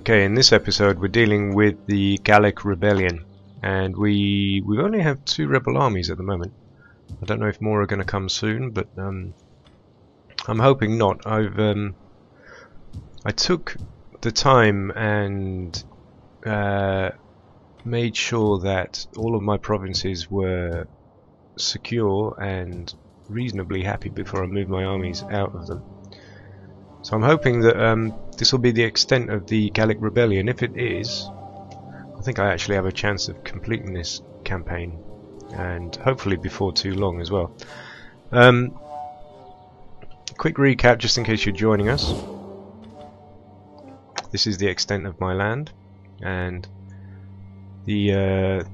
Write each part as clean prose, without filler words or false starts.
Okay, in this episode we're dealing with the Gallic Rebellion, and we only have 2 rebel armies at the moment. I don't know if more are going to come soon, but I'm hoping not. I took the time and made sure that all of my provinces were secure and reasonably happy before I moved my armies out of them. So I'm hoping that this will be the extent of the Gallic Rebellion. If it is, I think I actually have a chance of completing this campaign, and hopefully before too long as well. Quick recap just in case you're joining us. This is the extent of my land, and the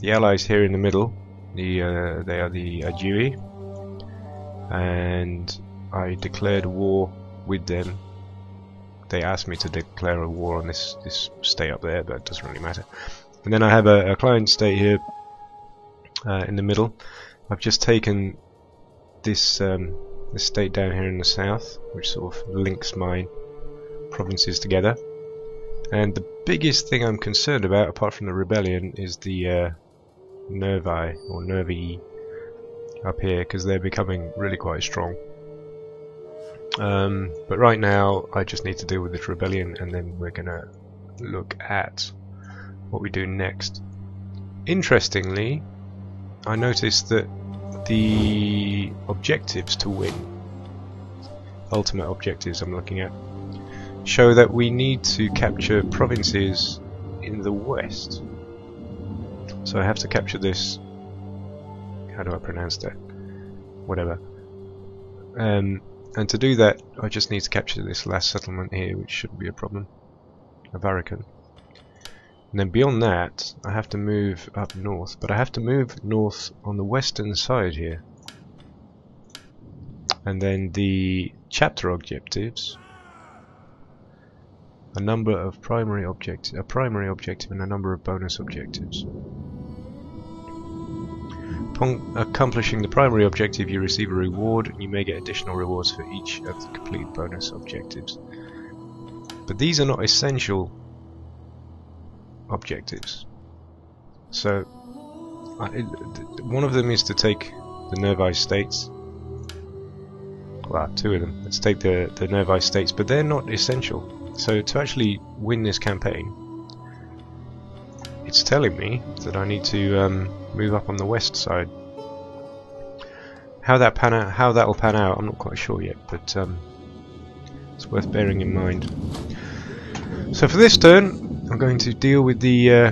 allies here in the middle, they are the Aedui, and I declared war with them. They asked me to declare a war on this state up there, but it doesn't really matter. And then I have a client state here in the middle. I've just taken this state down here in the south, which sort of links my provinces together. And the biggest thing I'm concerned about, apart from the rebellion, is the Nervii or Nervii up here, because they're becoming really quite strong. But right now I just need to deal with this rebellion, and then we're gonna look at what we do next. Interestingly, I noticed that the objectives to win, ultimate objectives I'm looking at, show that we need to capture provinces in the west. So I have to capture this, how do I pronounce that? Whatever. And to do that, I just need to capture this last settlement here, which shouldn't be a problem. Averni. And then beyond that, I have to move up north, but I have to move north on the western side here. And then the chapter objectives, a number of primary objectives, a primary objective and a number of bonus objectives. Upon accomplishing the primary objective, you receive a reward, and you may get additional rewards for each of the complete bonus objectives. But these are not essential objectives. So, one of them is to take the Nervii states. Well, 2 of them. Let's take the Nervii states, but they're not essential. So to actually win this campaign, it's telling me that I need to move up on the west side. How that'll pan out, I'm not quite sure yet, but it's worth bearing in mind. So for this turn, I'm going to deal with the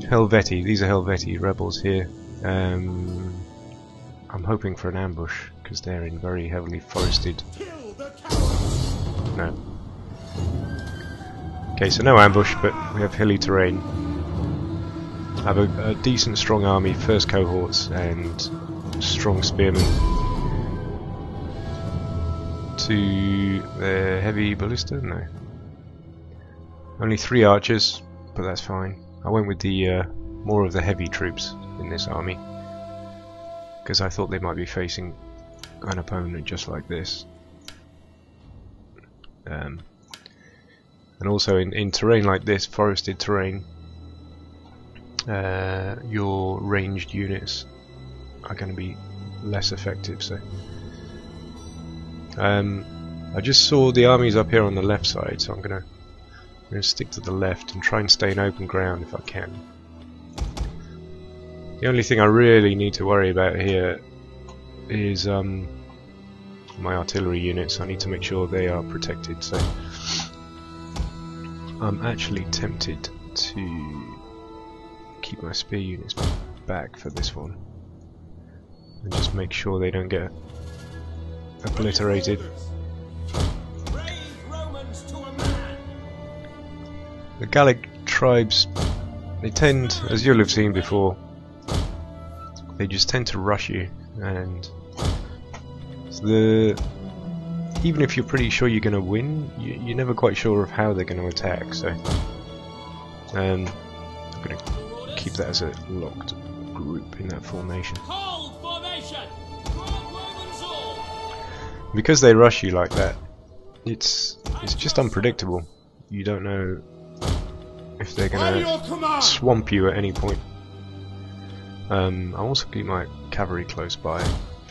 Helvetii. These are Helvetii rebels here. I'm hoping for an ambush because they're in very heavily forested. No. Okay, so no ambush, but we have hilly terrain. I have a decent strong army, first cohorts, and strong spearmen. 2 heavy ballista? No. Only 3 archers, but that's fine. I went with the more of the heavy troops in this army, because I thought they might be facing an opponent just like this. And also in terrain like this, forested terrain, your ranged units are going to be less effective. So I just saw the armies up here on the left side, so I'm going to stick to the left and try and stay in open ground if I can. The only thing I really need to worry about here is my artillery units. I need to make sure they are protected. So I'm actually tempted to keep my spear units back for this one and just make sure they don't get obliterated. The Gallic tribes, they tend, as you'll have seen before, they just tend to rush you, and even if you're pretty sure you're going to win, you're never quite sure of how they're going to attack. So I'm going to keep that as a locked group in that formation. Because they rush you like that, it's just unpredictable. You don't know if they're gonna swamp you at any point. I'll also keep my cavalry close by.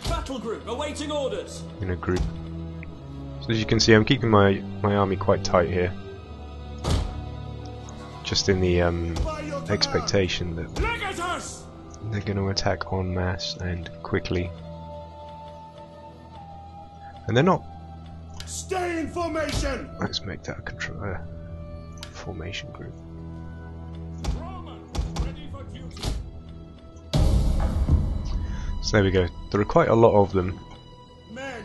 Battle group awaiting orders. In a group. So as you can see, I'm keeping my army quite tight here. Just in the expectation that they're going to attack en masse and quickly. And they're not. Stay in formation. Let's make that a formation group. So there we go. There are quite a lot of them. Men,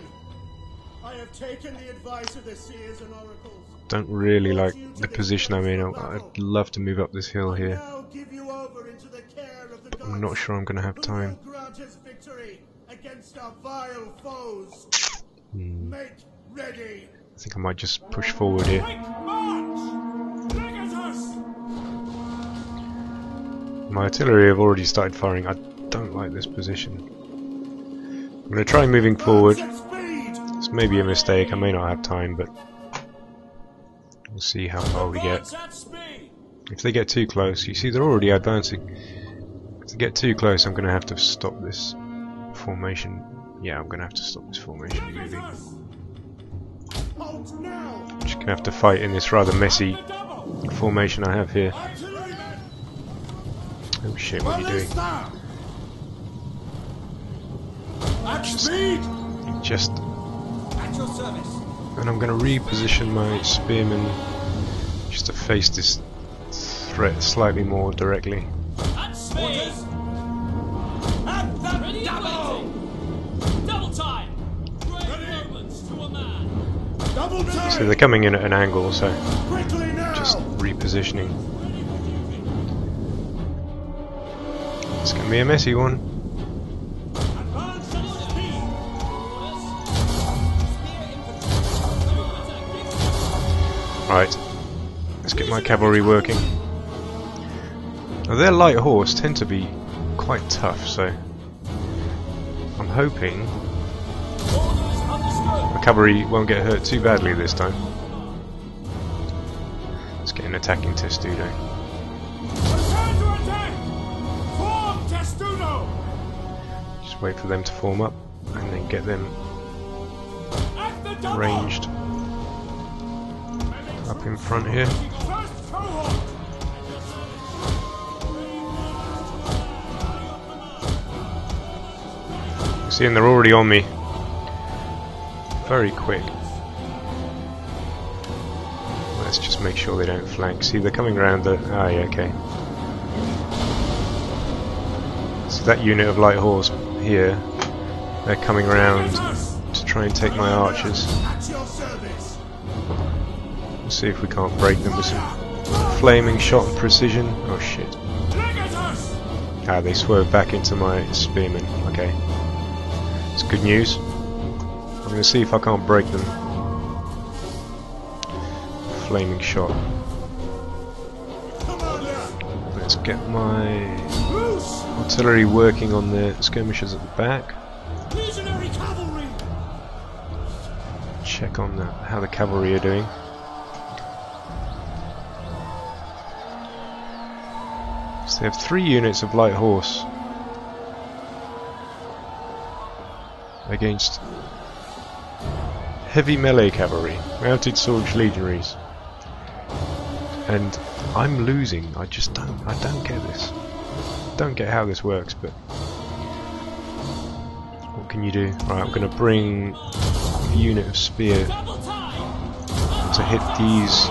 I have taken the advice of the seers and oracles. Don't really like the position I'm in. I'd love to move up this hill here. But I'm not sure I'm going to have time. Make ready. I think I might just push forward here. My artillery have already started firing. I don't like this position. I'm going to try moving forward. This may be a mistake. I may not have time, but we'll see how far we get. If they get too close, you see they're already advancing. If they get too close, I'm going to have to stop this formation. Yeah, I'm going to have to stop this formation moving. Just going to have to fight in this rather messy formation I have here. Oh shit, what are you doing? Just and I'm going to reposition my spearmen just to face this threat slightly more directly. So they're coming in at an angle, so just repositioning. It's going to be a messy one. Right, let's get my cavalry working. Now their light horse tend to be quite tough, so I'm hoping my cavalry won't get hurt too badly this time. Let's get an attacking testudo. Just wait for them to form up and then get them ranged up in front here. See, and they're already on me. Very quick. Let's just make sure they don't flank. See, they're coming around the... Ah, yeah, okay. So that unit of light horse here, they're coming around to try and take my archers. Let's see if we can't break them with some flaming shot and precision. Oh shit. Ah, they swerved back into my spearmen. Okay. It's good news. I'm going to see if I can't break them. Flaming shot. Let's get my artillery working on the skirmishers at the back. Check on how the cavalry are doing. So they have 3 units of light horse against heavy melee cavalry, mounted sword legionaries, and I'm losing. I don't get this. Don't get how this works, but what can you do? Right, I'm going to bring a unit of spear to hit these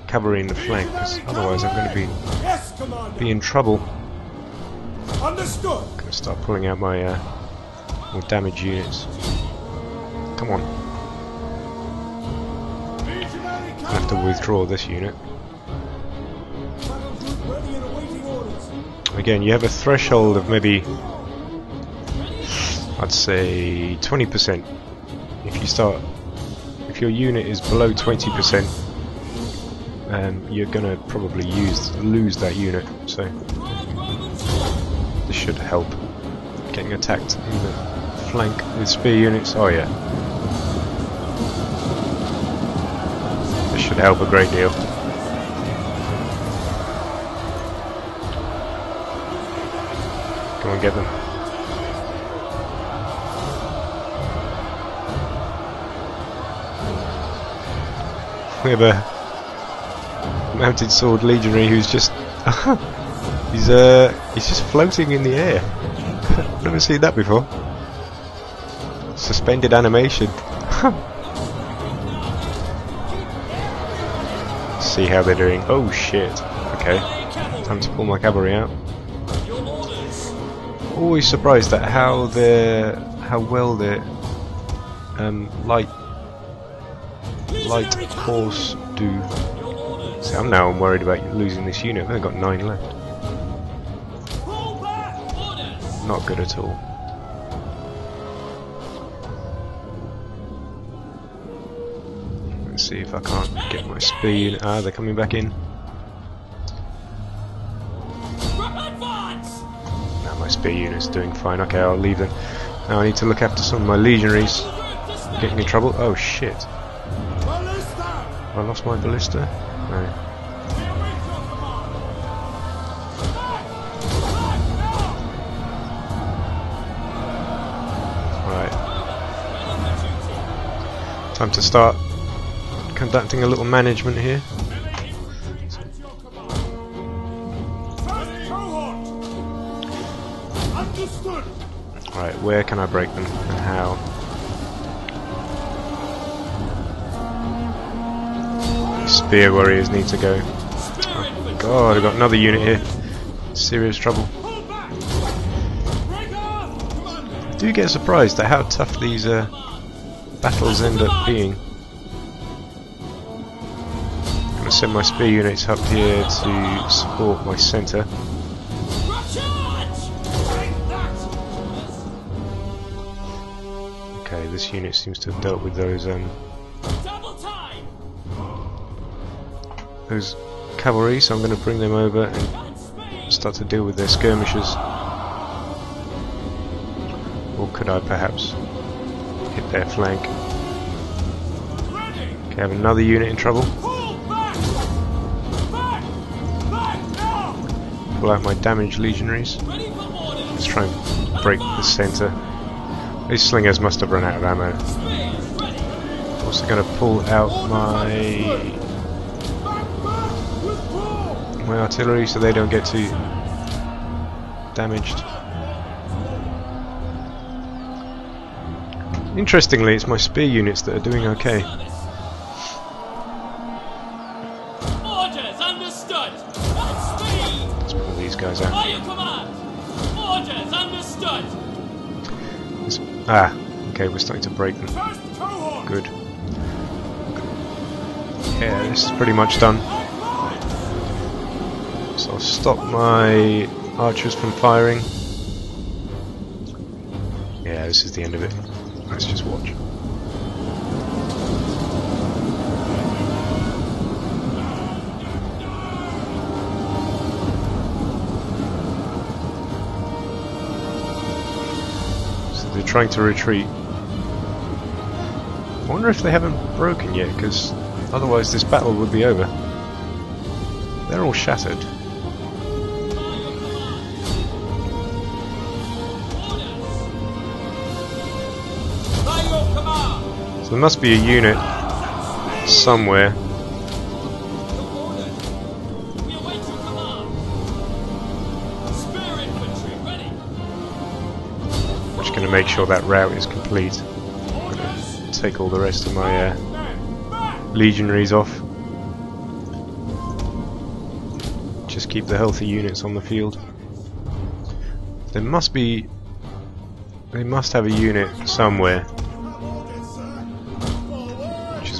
cavalry in the flank, because otherwise I'm going to be in trouble. I'm going to start pulling out my more damage units. Come on. I have to withdraw this unit. Again, you have a threshold of maybe, I'd say 20%. If your unit is below 20%, you're gonna probably lose that unit. So this should help. Getting attacked in the flank with spear units. Oh yeah. This should help a great deal. Come on, get them. We have a mounted sword legionary who's just he's just floating in the air. I've never seen that before. Suspended animation. See how they're doing. Oh shit. Okay. Time to pull my cavalry out. Always surprised at how well their light horse do. See, I'm worried about losing this unit. I've only got 9 left. Not good at all. Let's see if I can't get my spear unit. Ah, they're coming back in. Now my spear unit's doing fine. Okay, I'll leave them. Now I need to look after some of my legionaries. Getting in trouble. Oh shit. I lost my ballista? No. Right. Time to start conducting a little management here. Right, where can I break them and how? Spear warriors need to go. Oh god, I've got another unit here. Serious trouble. I do get surprised at how tough these battles end up being. I'm going to send my spear units up here to support my centre. Okay, this unit seems to have dealt with those cavalry, so I'm going to bring them over and start to deal with their skirmishers. Or could I perhaps hit their flank? Okay, I have another unit in trouble. Pull out my damaged legionaries. Let's try and break the centre. These slingers must have run out of ammo. Also going to pull out my artillery so they don't get too damaged. Interestingly, it's my spear units that are doing okay. Orders understood. Let's pull these guys out. Orders understood. Okay, we're starting to break them. Good. Yeah, this is pretty much done. So I'll stop my archers from firing. Yeah, this is the end of it. Let's just watch. So they're trying to retreat. I wonder if they haven't broken yet, because otherwise this battle would be over. They're all shattered. There must be a unit somewhere. I'm just going to make sure that route is complete. I'm going to take all the rest of my legionaries off. Just keep the healthy units on the field. There must be... They must have a unit somewhere.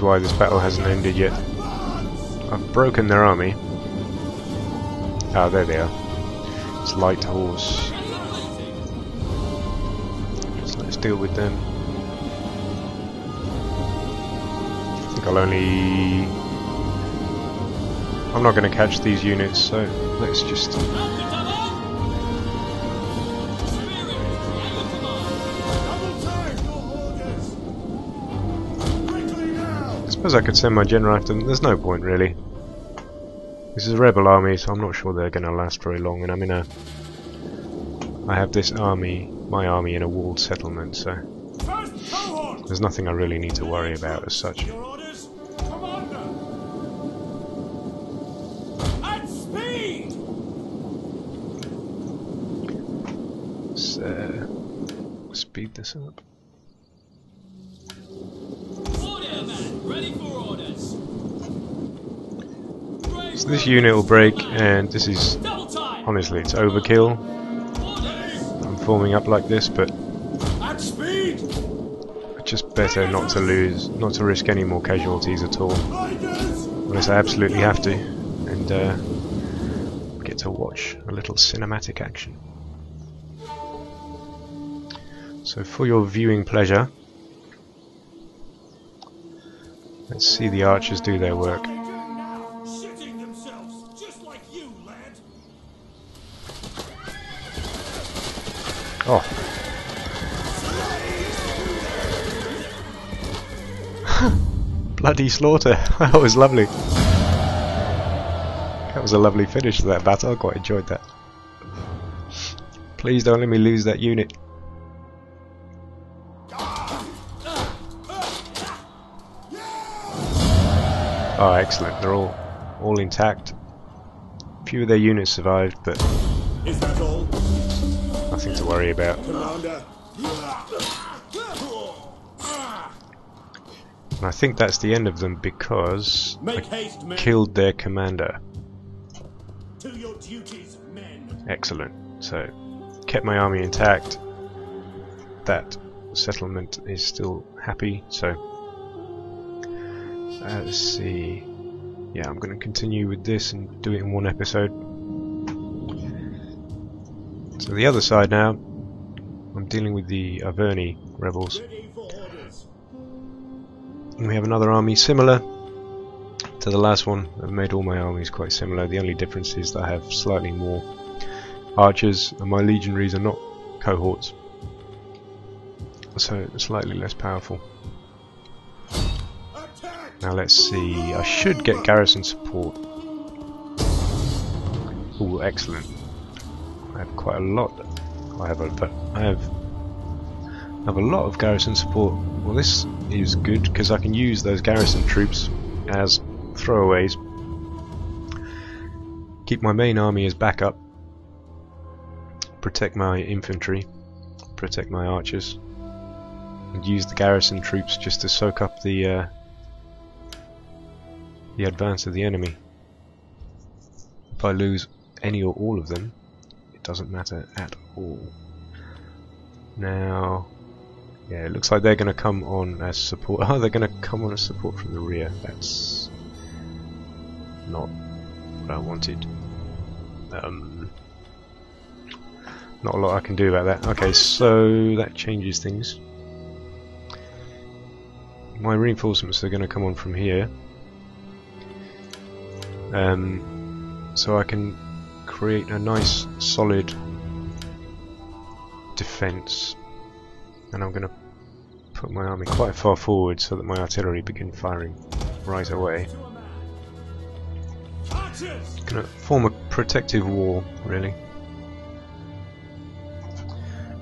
Why this battle hasn't ended yet. I've broken their army. Ah, there they are. It's light horse. So let's deal with them. I think I'm not going to catch these units, so let's just... I suppose I could send my general after them. There's no point really. This is a rebel army, so I'm not sure they're going to last very long, and I'm in I have this army, my army, in a walled settlement, so there's nothing I really need to worry about as such. Your orders, Commander. At speed. Let's speed this up. Order, man! Ready for orders! So this unit will break, and this is, Double time! honestly, it's overkill. Orders! I'm forming up like this, but At speed. just better not to lose, not to risk any more casualties at all, Riders. unless I absolutely have to, and get to watch a little cinematic action. So for your viewing pleasure, let's see the archers do their work. Shitting themselves, just like you, lad. Oh. Bloody slaughter. That was lovely. That was a lovely finish to that battle. I quite enjoyed that. Please don't let me lose that unit. Oh, excellent. They're all intact. A few of their units survived, but Is that all, nothing to worry about. Commander? And I think that's the end of them because Make I haste, men. killed their commander. To your duties, men. Excellent. So, kept my army intact. That settlement is still happy, so let's see. Yeah, I'm going to continue with this and do it in one episode. So the other side now, I'm dealing with the Averni rebels. Ready for orders. And we have another army similar to the last one. I've made all my armies quite similar. The only difference is that I have slightly more archers, and my legionaries are not cohorts, so slightly less powerful. Attack. Now let's see. I should get garrison support. Oh, excellent! I have quite a lot. I have a lot of garrison support. Well, this is good because I can use those garrison troops as throwaways. Keep my main army as backup. Protect my infantry. Protect my archers. And use the garrison troops just to soak up the advance of the enemy. If I lose any or all of them, it doesn't matter at all. Now, yeah, it looks like they're going to come on as support. Oh, they're going to come on as support from the rear. That's not what I wanted. Not a lot I can do about that. Okay, so that changes things. My reinforcements are going to come on from here. So I can create a nice solid defense, and I'm going to put my army quite far forward so that my artillery begin firing right away. Going to form a protective wall, really.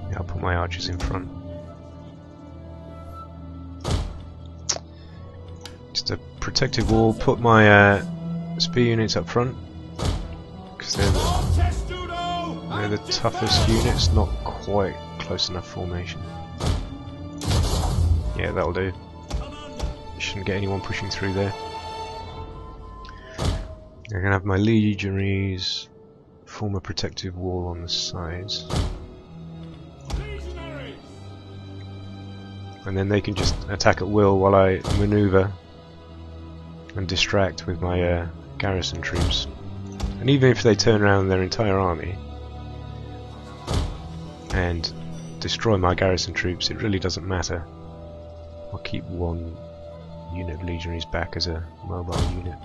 Yeah, I'll put my archers in front. Just a protective wall. Put my spear units up front because they're the toughest units. Not quite close enough formation. Yeah, that'll do. Shouldn't get anyone pushing through there. I'm gonna have my legionaries form a protective wall on the sides, and then they can just attack at will while I maneuver and distract with my garrison troops. And even if they turn around their entire army and destroy my garrison troops, it really doesn't matter. I'll keep one unit of legionaries back as a mobile unit.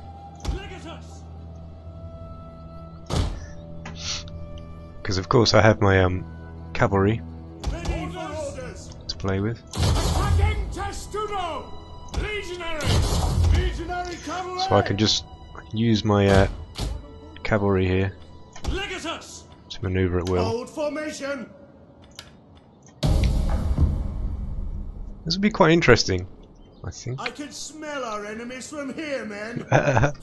Because of course I have my cavalry to play with. So I can just use my cavalry here to maneuver at will. Hold formation. This will be quite interesting, I think. I can smell our enemies from here, men.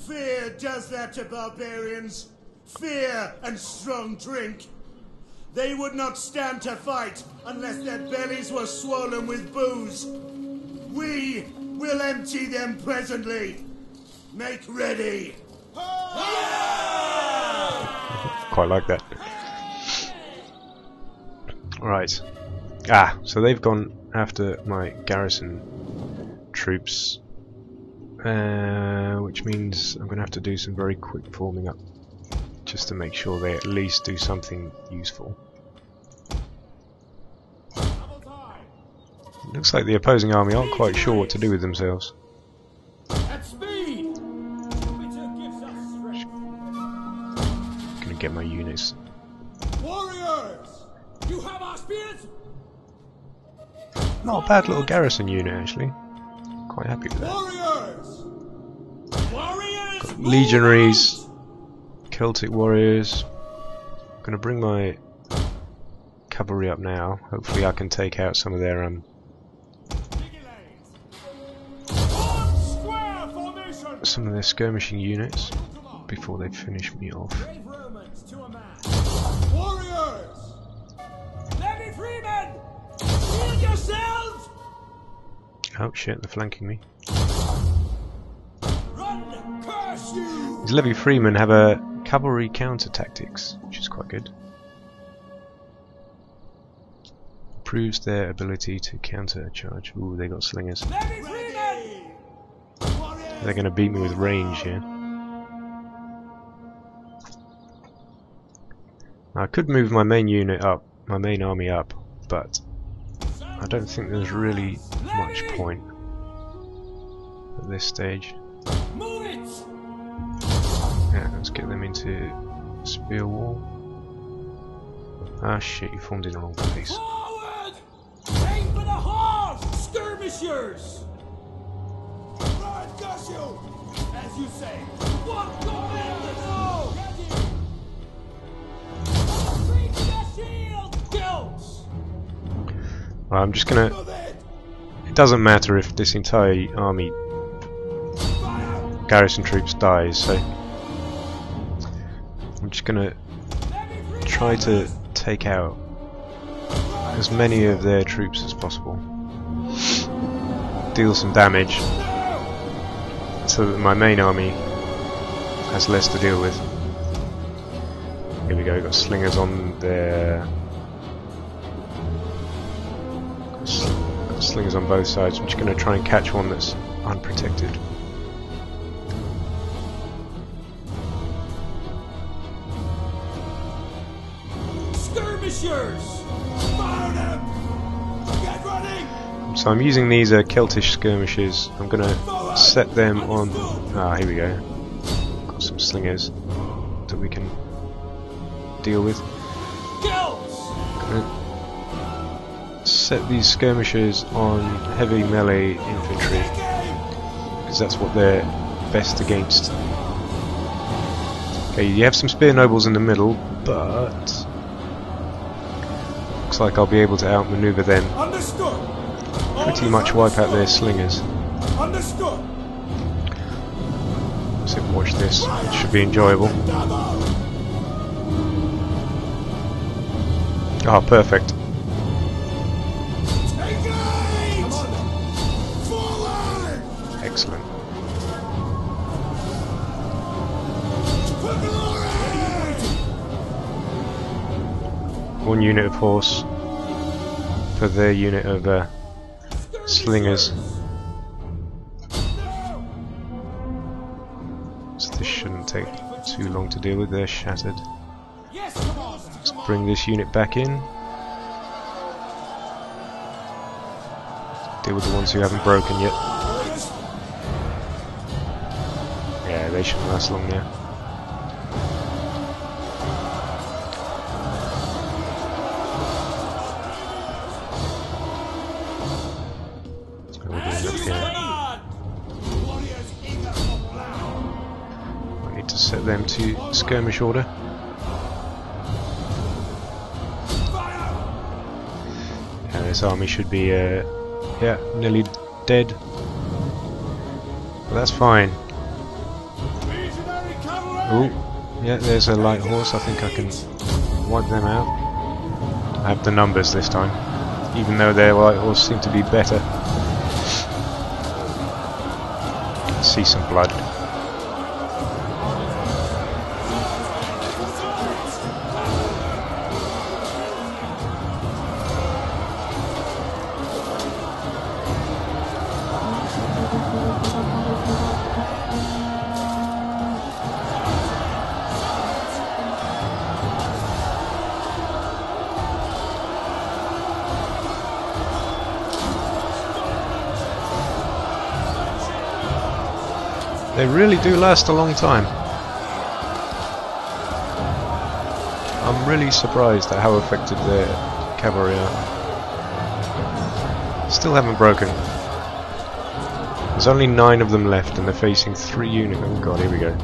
Fear does that to barbarians. Fear and strong drink. They would not stand to fight unless their bellies were swollen with booze. We will empty them presently. Make ready. Quite like that. Right. So they've gone after my garrison troops, which means I'm going to have to do some very quick forming up just to make sure they at least do something useful. It looks like the opposing army aren't quite sure what to do with themselves. At speed. Gonna get my units. Warriors, you have our spears. Not a bad little garrison unit, actually. Quite happy with that. Warriors. Warriors. Got legionaries, Celtic warriors. Gonna bring my cavalry up now. Hopefully, I can take out some of their skirmishing units before they finish me off. Warriors. Levy freemen. Shield yourselves. Oh shit, they're flanking me. Run, curse you. These Levy freemen have a cavalry counter tactics, which is quite good. Proves their ability to counter a charge. Ooh, they got slingers. Levy freemen. They're going to beat me with range here. Now, I could move my main unit up, my main army up, but I don't think there's really much point at this stage. Move it. Yeah, let's get them into spear wall. Ah shit, you formed in the wrong place. Forward. Aim for the horse. Skirmishers. As you say. What going in the snow? Ready. Reach the shield. Kills. Well, I'm just gonna. It doesn't matter if this entire army garrison troops dies, so I'm just gonna try to take out as many of their troops as possible, deal some damage, so that my main army has less to deal with. Here we go, got slingers on there. Got slingers on both sides. I'm just going to try and catch one that's unprotected. Skirmishers! Fire them! Get running! So I'm using these Celtish skirmishers. I'm going to set them on. Here we go. Got some slingers that we can deal with. Gonna set these skirmishers on heavy melee infantry because that's what they're best against. Okay, you have some spear nobles in the middle, but looks like I'll be able to outmaneuver them. Pretty much wipe out their slingers. So watch this, it should be enjoyable. Ah, perfect. Excellent. One unit of horse for their unit of slingers. So this shouldn't take too long to deal with. They're shattered. Let's bring this unit back in. Deal with the ones who haven't broken yet. Yeah, they shouldn't last long now. I need to set them to skirmish order. This army should be, yeah, nearly dead. But that's fine. Oh, yeah, there's a light horse. I think I can wipe them out. I have the numbers this time, even though their light horse seem to be better. See some blood. They really do last a long time. I'm really surprised at how effective their cavalry are. Still haven't broken. There's only 9 of them left and they're facing 3 units. Oh god, here we go.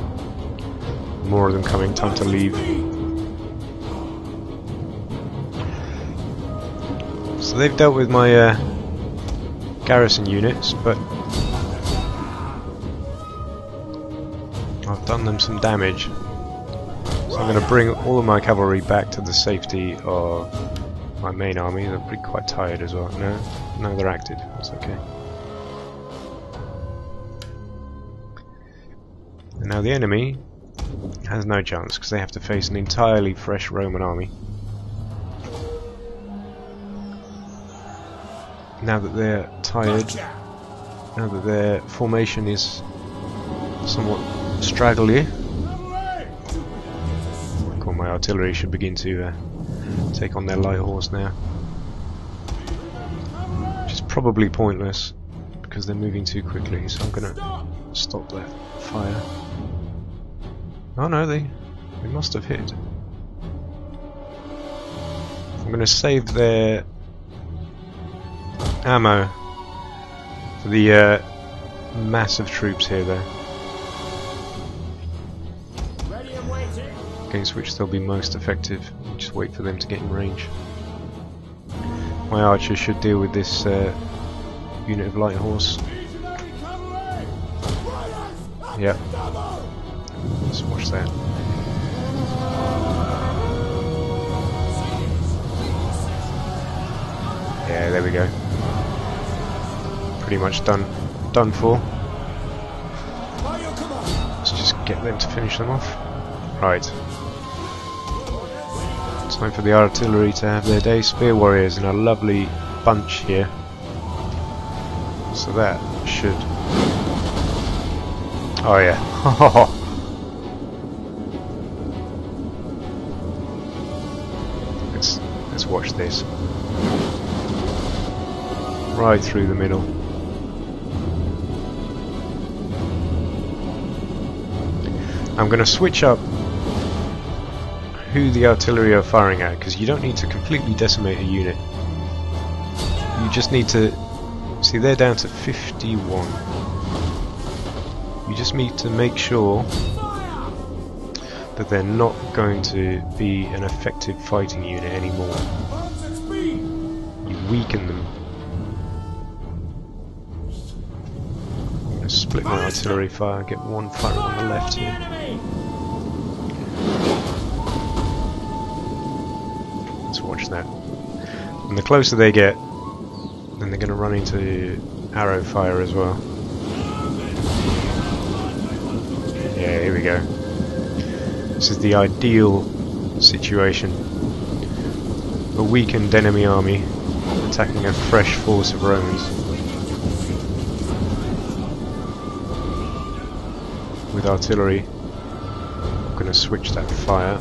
More of them coming, time to leave. So they've dealt with my garrison units, but I've done them some damage. So I'm going to bring all of my cavalry back to the safety of my main army. They're pretty quite tired as well. No, they're active. That's okay. And now the enemy has no chance because they have to face an entirely fresh Roman army. Now that they're tired, now that their formation is somewhat straggly, my artillery should begin to take on their light horse now, which is probably pointless because they're moving too quickly, so I'm gonna stop that fire. Oh no, they must have hit. I'm gonna save their ammo for the massive troops here though, against which they'll be most effective. Just wait for them to get in range. My archers should deal with this unit of light horse. Yep. Let's watch that. Yeah, there we go. Pretty much done for. Let's just get them to finish them off. Right. Time for the artillery to have their day. Spear warriors in a lovely bunch here. So that should... Oh yeah. Let's watch this. Right through the middle. I'm going to switch up who the artillery are firing at, because you don't need to completely decimate a unit. You just need to... See, they're down to 51. You just need to make sure that they're not going to be an effective fighting unit anymore. You weaken them. I'm going to split my artillery fire, get one firing on the left here. Watch that. And the closer they get, then they're going to run into arrow fire as well. Yeah, here we go. This is the ideal situation. A weakened enemy army attacking a fresh force of Romans. With artillery, I'm going to switch that fire.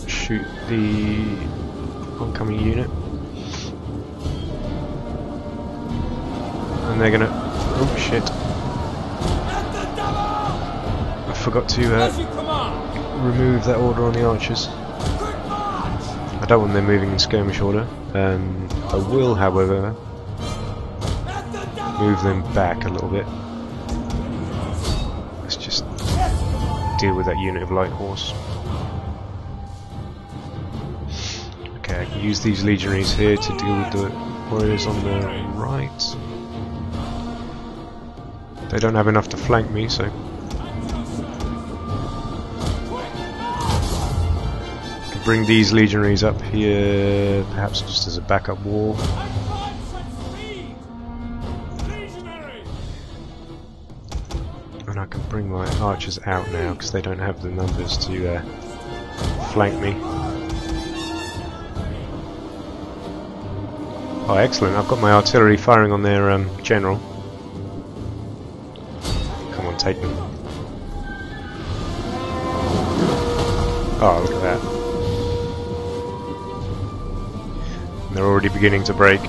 Shoot the oncoming unit, and they're gonna... Oh shit! I forgot to remove that order on the archers. I don't want them moving in skirmish order. I will, however, move them back a little bit. Let's just deal with that unit of light horse. use these legionaries here to deal with the warriors on the right. They don't have enough to flank me, so I can bring these legionaries up here, perhaps just as a backup wall. And I can bring my archers out now because they don't have the numbers to flank me. Oh, excellent! I've got my artillery firing on their general. Come on, take them. Oh, look at that. And they're already beginning to break.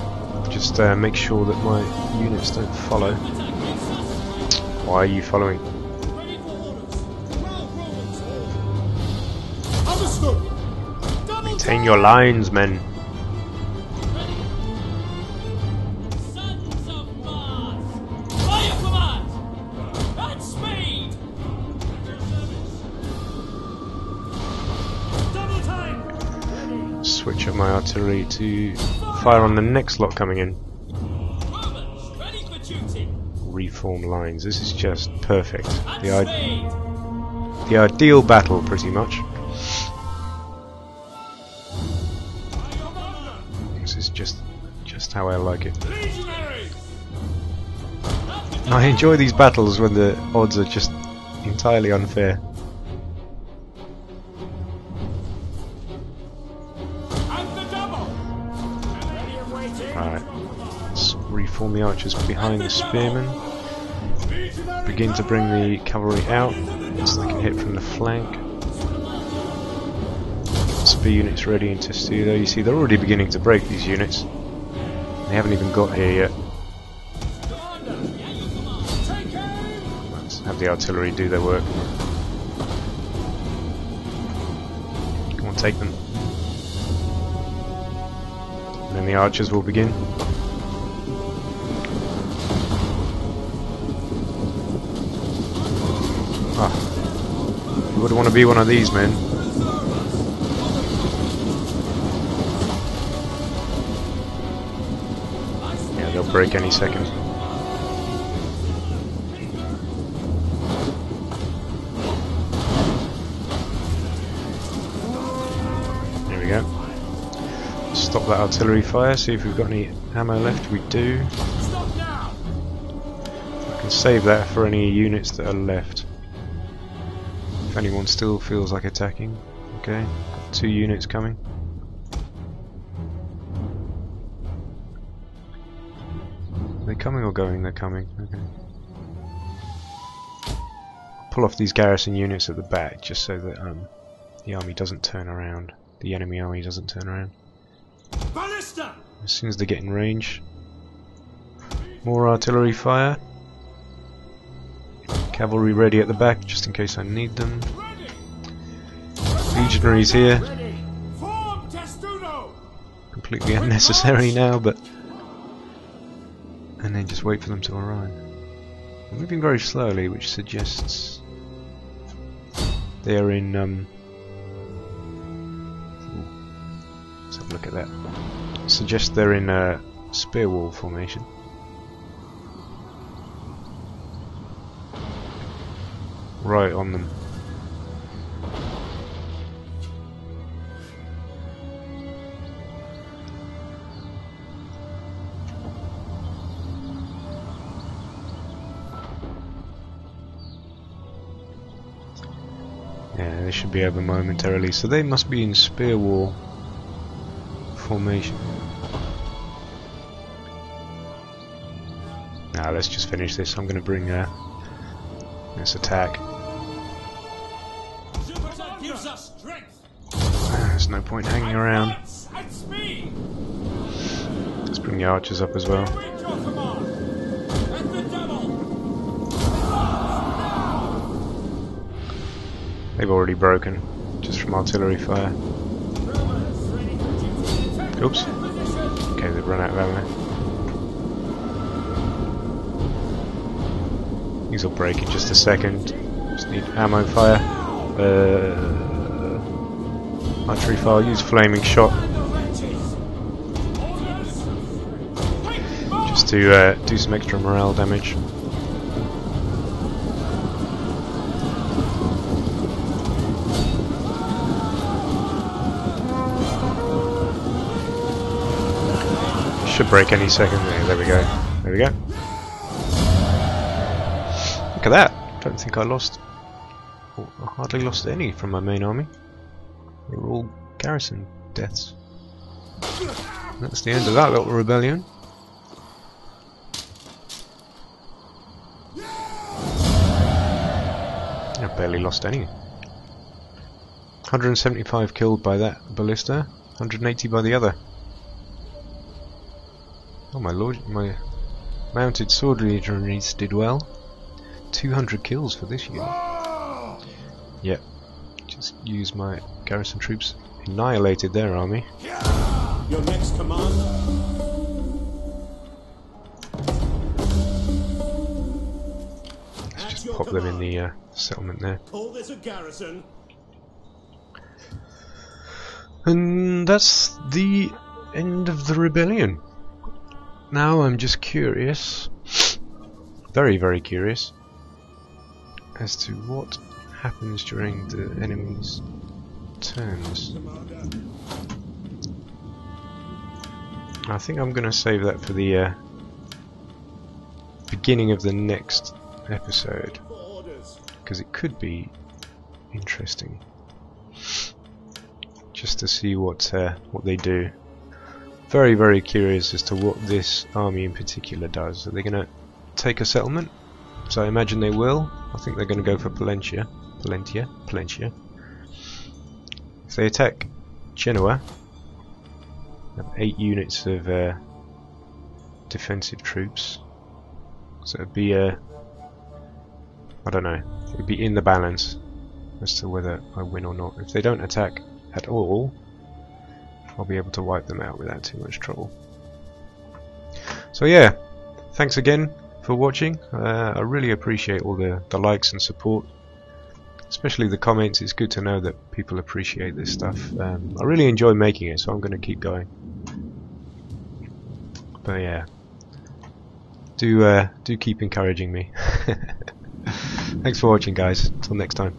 Just make sure that my units don't follow. Why are you following? Maintain your lines, men. Switch up my artillery to fire on the next lot coming in. Reform lines. This is just perfect. The ideal battle, pretty much. This is just how I like it. I enjoy these battles when the odds are just entirely unfair. Right, let's reform the archers behind the spearmen. Begin to bring the cavalry out so they can hit from the flank. Spear units ready in Testudo. You see, they're already beginning to break, these units. They haven't even got here yet. Let's have the artillery do their work. Come on, take them. And then the archers will begin. Ah, you would want to be one of these men. Yeah, they'll break any second. There we go. Stop that artillery fire, see if we've got any ammo left. We do. I can save that for any units that are left. If anyone still feels like attacking. Okay, got 2 units coming. Are they coming or going? They're coming. Okay. Pull off these garrison units at the back just so that the army doesn't turn around. The enemy army doesn't turn around. Ballista! As soon as they get in range, more artillery fire. Cavalry ready at the back just in case I need them. Legionaries here. Completely unnecessary now, but and then just wait for them to arrive. They're moving very slowly, which suggests they are in let's have a look at that. Suggests they're in a spear wall formation. Right on them. Yeah, they should be over momentarily. So they must be in spear wall formation. Now let's just finish this. I'm going to bring this attack. There's no point hanging around. Let's bring the archers up as well. They've already broken, just from artillery fire. Oops. Okay, they've run out of ammo. These will break in just a second. Just need ammo fire. Archery fire, use flaming shot. just to do some extra morale damage. Should break any second. There we go. There we go. Look at that. Don't think I lost. I hardly lost any from my main army. They were all garrison deaths. That's the end of that little rebellion. I barely lost any. 175 killed by that ballista, 180 by the other. Oh my lord, my mounted sword legionaries did well. 200 kills for this unit. Yep, just use my garrison troops, annihilated their army. Your next command. Let's just pop them in the settlement there. Call this a garrison. And that's the end of the rebellion. Now I'm just curious, very very curious, as to what happens during the enemy's turns. I think I'm going to save that for the beginning of the next episode, because it could be interesting just to see what they do. Very very curious as to what this army in particular does. Are they going to take a settlement? So I imagine they will. I think they're going to go for Palencia. If they attack Genoa, they have 8 units of defensive troops. So it'd be I don't know. It'd be in the balance as to whether I win or not. If they don't attack at all, I'll be able to wipe them out without too much trouble. So yeah, thanks again for watching. I really appreciate all the likes and support, especially the comments. It's good to know that people appreciate this stuff. I really enjoy making it, so I'm going to keep going. But yeah, do keep encouraging me. Thanks for watching, guys. Until next time.